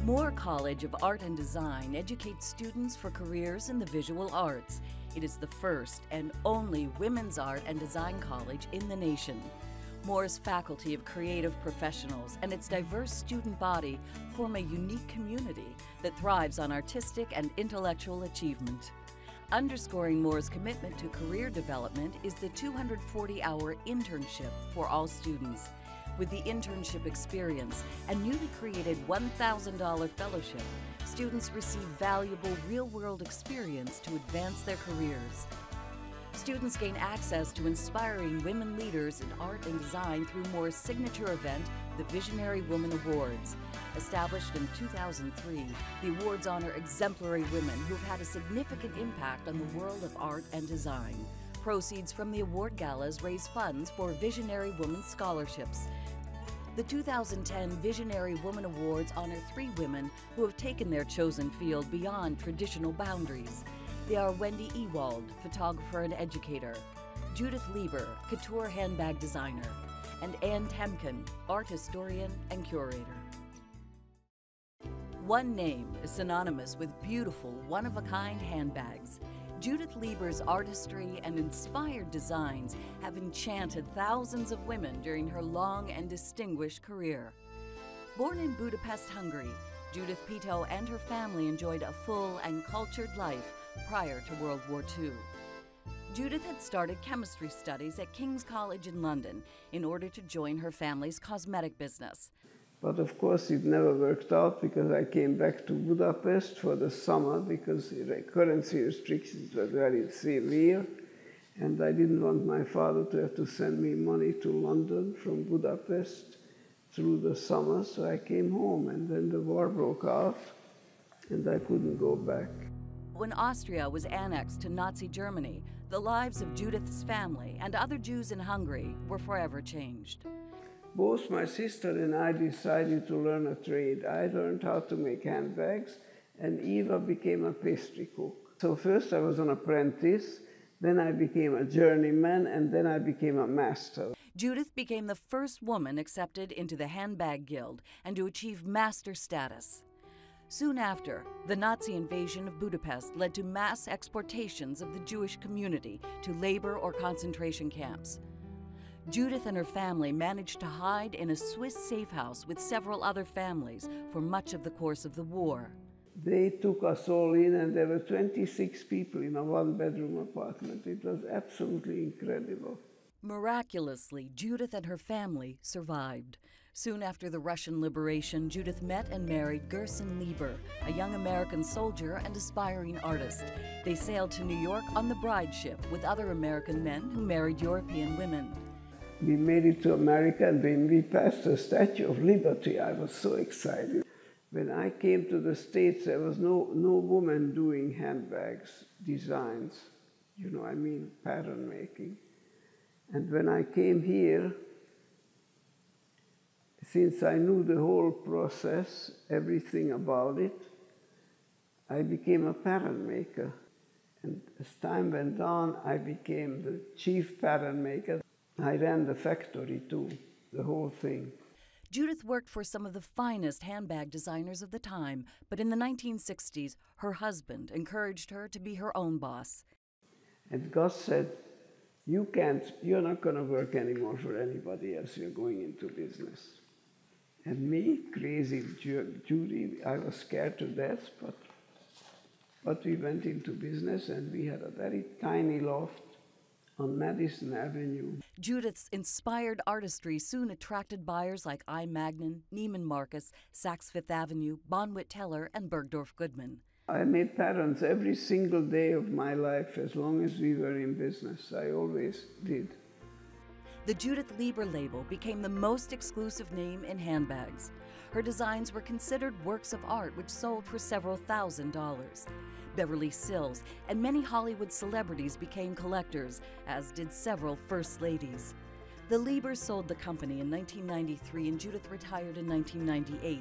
Moore College of Art and Design educates students for careers in the visual arts. It is the first and only women's art and design college in the nation. Moore's faculty of creative professionals and its diverse student body form a unique community that thrives on artistic and intellectual achievement. Underscoring Moore's commitment to career development is the 240-hour internship for all students. With the internship experience and newly created $1,000 fellowship, students receive valuable real-world experience to advance their careers. Students gain access to inspiring women leaders in art and design through Moore's signature event, the Visionary Woman Awards. Established in 2003, the awards honor exemplary women who have had a significant impact on the world of art and design. Proceeds from the award galas raise funds for Visionary Women scholarships. The 2010 Visionary Woman Awards honor 3 women who have taken their chosen field beyond traditional boundaries. They are Wendy Ewald, photographer and educator, Judith Leiber, couture handbag designer, and Temkin, art historian and curator. One name is synonymous with beautiful, one-of-a-kind handbags. Judith Leiber's artistry and inspired designs have enchanted thousands of women during her long and distinguished career. Born in Budapest, Hungary, Judith Pito and her family enjoyed a full and cultured life prior to World War II. Judith had started chemistry studies at King's College in London in order to join her family's cosmetic business. But of course it never worked out because I came back to Budapest for the summer because the currency restrictions were very severe and I didn't want my father to have to send me money to London from Budapest through the summer, so I came home and then the war broke out and I couldn't go back. When Austria was annexed to Nazi Germany, the lives of Judith's family and other Jews in Hungary were forever changed. Both my sister and I decided to learn a trade. I learned how to make handbags, and Eva became a pastry cook. So first I was an apprentice, then I became a journeyman, and then I became a master. Judith became the first woman accepted into the Handbag Guild and to achieve master status. Soon after, the Nazi invasion of Budapest led to mass exportations of the Jewish community to labor or concentration camps. Judith and her family managed to hide in a Swiss safe house with several other families for much of the course of the war. They took us all in, and there were 26 people in a one-bedroom apartment. It was absolutely incredible. Miraculously, Judith and her family survived. Soon after the Russian liberation, Judith met and married Gerson Leiber, a young American soldier and aspiring artist. They sailed to New York on the bride ship with other American men who married European women. We made it to America, and when we passed the Statue of Liberty, I was so excited. When I came to the States, there was no woman doing handbags, designs, pattern making. And when I came here, since I knew the whole process, everything about it, I became a pattern maker. And as time went on, I became the chief pattern maker. I ran the factory too, the whole thing. Judith worked for some of the finest handbag designers of the time, but in the 1960s, her husband encouraged her to be her own boss. And Gus said, you're not going to work anymore for anybody else, you're going into business. And me, crazy Judy, I was scared to death, but we went into business and we had a very tiny loft on Madison Avenue. Judith's inspired artistry soon attracted buyers like I. Magnin, Neiman Marcus, Saks Fifth Avenue, Bonwit Teller, and Bergdorf Goodman. I made patterns every single day of my life as long as we were in business. I always did. The Judith Leiber label became the most exclusive name in handbags. Her designs were considered works of art which sold for several $1,000s. Beverly Sills and many Hollywood celebrities became collectors, as did several first ladies. The Leibers sold the company in 1993 and Judith retired in 1998.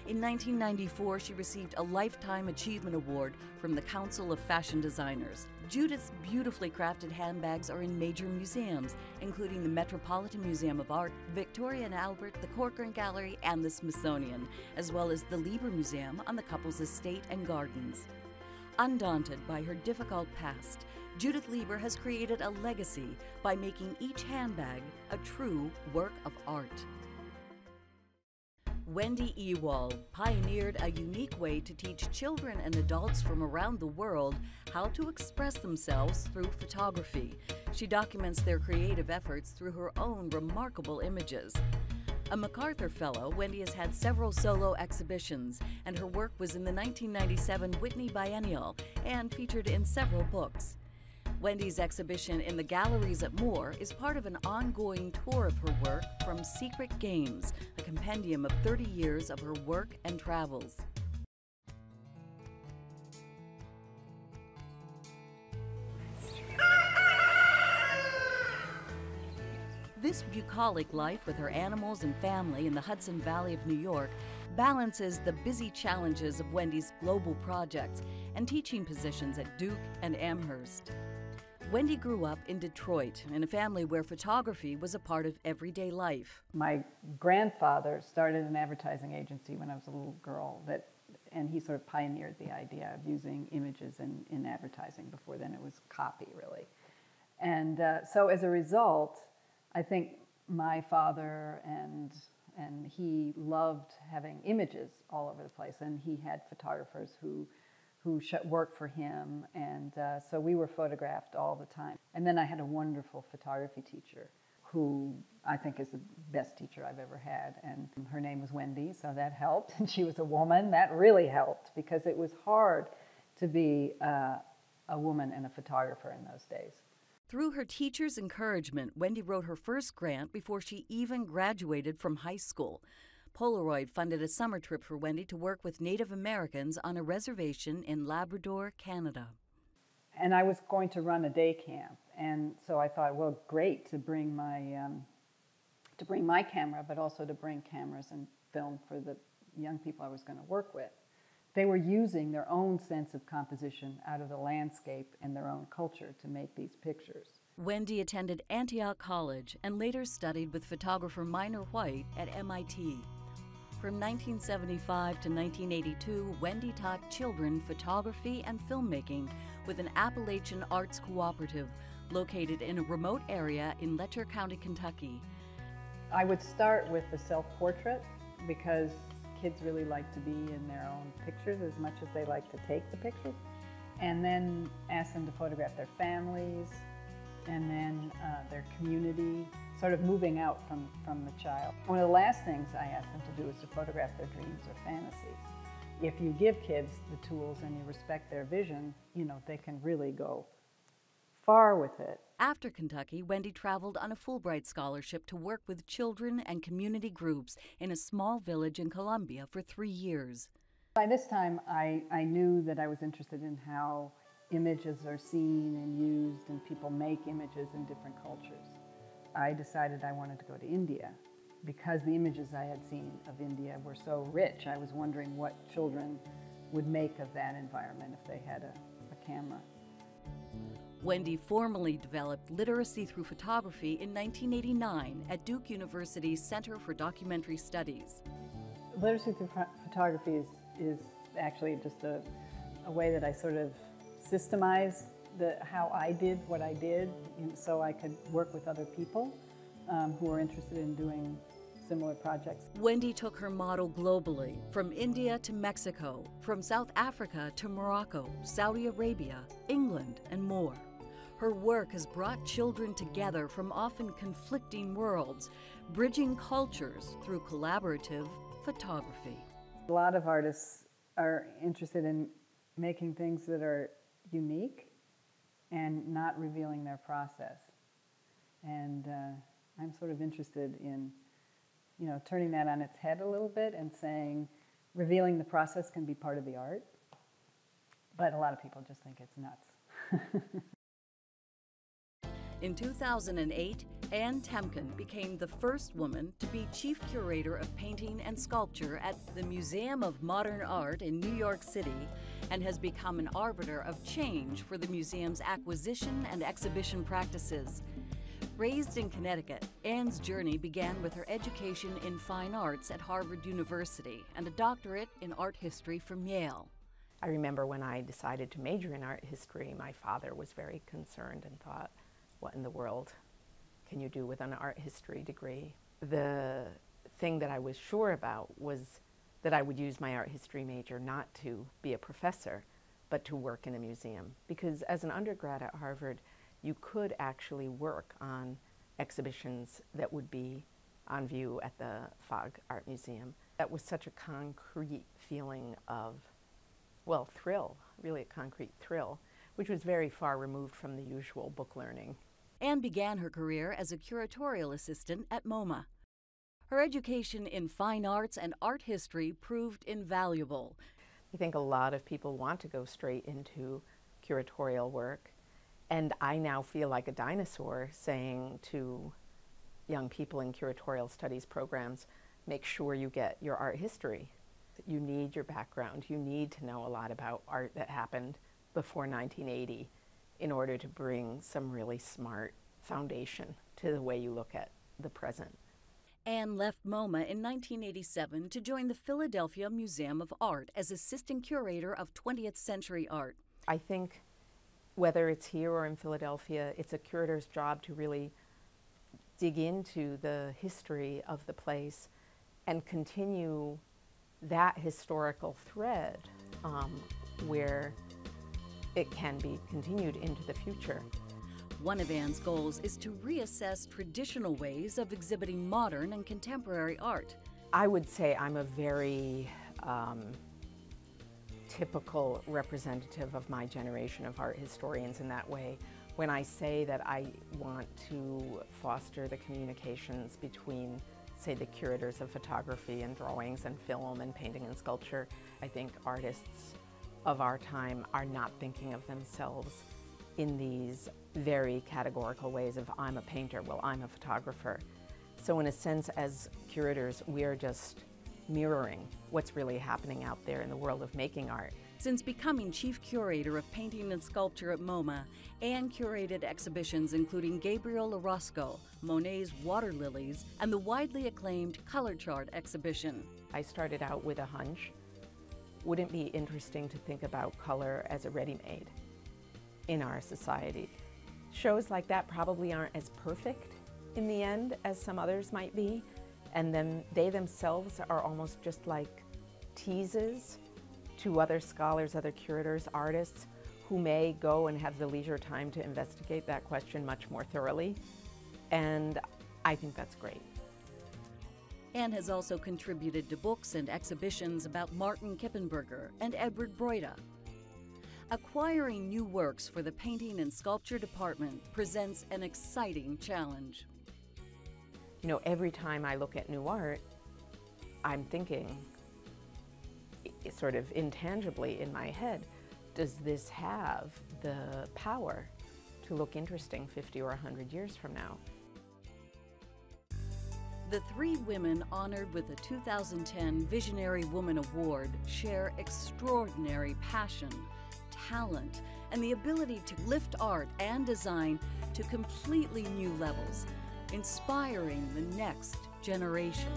In 1994, she received a Lifetime Achievement Award from the Council of Fashion Designers. Judith's beautifully crafted handbags are in major museums, including the Metropolitan Museum of Art, Victoria and Albert, the Corcoran Gallery, and the Smithsonian, as well as the Leiber Museum on the couple's estate and gardens. Undaunted by her difficult past, Judith Leiber has created a legacy by making each handbag a true work of art. Wendy Ewald pioneered a unique way to teach children and adults from around the world how to express themselves through photography. She documents their creative efforts through her own remarkable images. A MacArthur Fellow, Wendy has had several solo exhibitions, and her work was in the 1997 Whitney Biennial and featured in several books. Wendy's exhibition in the galleries at Moore is part of an ongoing tour of her work from Secret Games, a compendium of 30 years of her work and travels. This bucolic life with her animals and family in the Hudson Valley of New York balances the busy challenges of Wendy's global projects and teaching positions at Duke and Amherst. Wendy grew up in Detroit in a family where photography was a part of everyday life. My grandfather started an advertising agency when I was a little girl, and he sort of pioneered the idea of using images in advertising. Before then it was copy, really. And so as a result, I think my father and he loved having images all over the place, and he had photographers who worked for him, and so we were photographed all the time. And then I had a wonderful photography teacher who I think is the best teacher I've ever had, and her name was Wendy, so that helped, and she was a woman. That really helped, because it was hard to be a woman and a photographer in those days. Through her teacher's encouragement, Wendy wrote her first grant before she even graduated from high school. Polaroid funded a summer trip for Wendy to work with Native Americans on a reservation in Labrador, Canada. And I was going to run a day camp, and so I thought, well, great to bring my camera, but also to bring cameras and film for the young people I was going to work with. They were using their own sense of composition out of the landscape and their own culture to make these pictures. Wendy attended Antioch College and later studied with photographer Minor White at MIT. From 1975 to 1982, Wendy taught children photography and filmmaking with an Appalachian Arts Cooperative located in a remote area in Letcher County, Kentucky. I would start with the self-portrait, because kids really like to be in their own pictures as much as they like to take the pictures, and then ask them to photograph their families, and then their community, sort of moving out from the child. One of the last things I ask them to do is to photograph their dreams or fantasies. If you give kids the tools and you respect their vision, they can really go far with it. After Kentucky, Wendy traveled on a Fulbright scholarship to work with children and community groups in a small village in Colombia for 3 years. By this time, I knew that I was interested in how images are seen and used, and people make images in different cultures. I decided I wanted to go to India, because the images I had seen of India were so rich. I was wondering what children would make of that environment if they had a camera. Wendy formally developed literacy through photography in 1989 at Duke University's Center for Documentary Studies. Literacy through photography is actually just a way that I sort of systemized how I did what I did, so I could work with other people who are interested in doing similar projects. Wendy took her model globally, from India to Mexico, from South Africa to Morocco, Saudi Arabia, England, and more. Her work has brought children together from often conflicting worlds, bridging cultures through collaborative photography. A lot of artists are interested in making things that are unique and not revealing their process. And I'm sort of interested in, turning that on its head a little bit and saying revealing the process can be part of the art. But a lot of people just think it's nuts. In 2008, Anne Temkin became the first woman to be chief curator of painting and sculpture at the Museum of Modern Art in New York City and has become an arbiter of change for the museum's acquisition and exhibition practices. Raised in Connecticut, Anne's journey began with her education in fine arts at Harvard University and a doctorate in art history from Yale. I remember when I decided to major in art history, my father was very concerned and thought, what in the world can you do with an art history degree? The thing that I was sure about was that I would use my art history major not to be a professor, but to work in a museum. Because as an undergrad at Harvard, you could actually work on exhibitions that would be on view at the Fogg Art Museum. That was such a concrete feeling of, well, thrill, really a concrete thrill, which was very far removed from the usual book learning. Anne began her career as a curatorial assistant at MoMA. Her education in fine arts and art history proved invaluable. I think a lot of people want to go straight into curatorial work, and I now feel like a dinosaur saying to young people in curatorial studies programs, make sure you get your art history. You need your background. You need to know a lot about art that happened before 1980 in order to bring some really smart foundation to the way you look at the present. Anne left MoMA in 1987 to join the Philadelphia Museum of Art as assistant curator of 20th century art. I think whether it's here or in Philadelphia, it's a curator's job to really dig into the history of the place and continue that historical thread where it can be continued into the future. One of Anne's goals is to reassess traditional ways of exhibiting modern and contemporary art. I would say I'm a very typical representative of my generation of art historians in that way. When I say that I want to foster the communications between, say, the curators of photography and drawings and film and painting and sculpture, I think artists of our time are not thinking of themselves in these very categorical ways of I'm a painter, well, I'm a photographer. So in a sense, as curators, we are just mirroring what's really happening out there in the world of making art. Since becoming chief curator of painting and sculpture at MoMA, Anne curated exhibitions including Gabriel Orozco, Monet's Water Lilies, and the widely acclaimed Color Chart exhibition. I started out with a hunch. Wouldn't it be interesting to think about color as a ready-made in our society? Shows like that probably aren't as perfect in the end as some others might be, and then they themselves are almost just like teases to other scholars, other curators, artists who may go and have the leisure time to investigate that question much more thoroughly, and I think that's great. Anne has also contributed to books and exhibitions about Martin Kippenberger and Edward Broida. Acquiring new works for the painting and sculpture department presents an exciting challenge. You know, every time I look at new art, I'm thinking, sort of intangibly in my head, does this have the power to look interesting 50 or 100 years from now? The three women honored with the 2010 Visionary Woman Award share extraordinary passion, talent, and the ability to lift art and design to completely new levels, inspiring the next generation.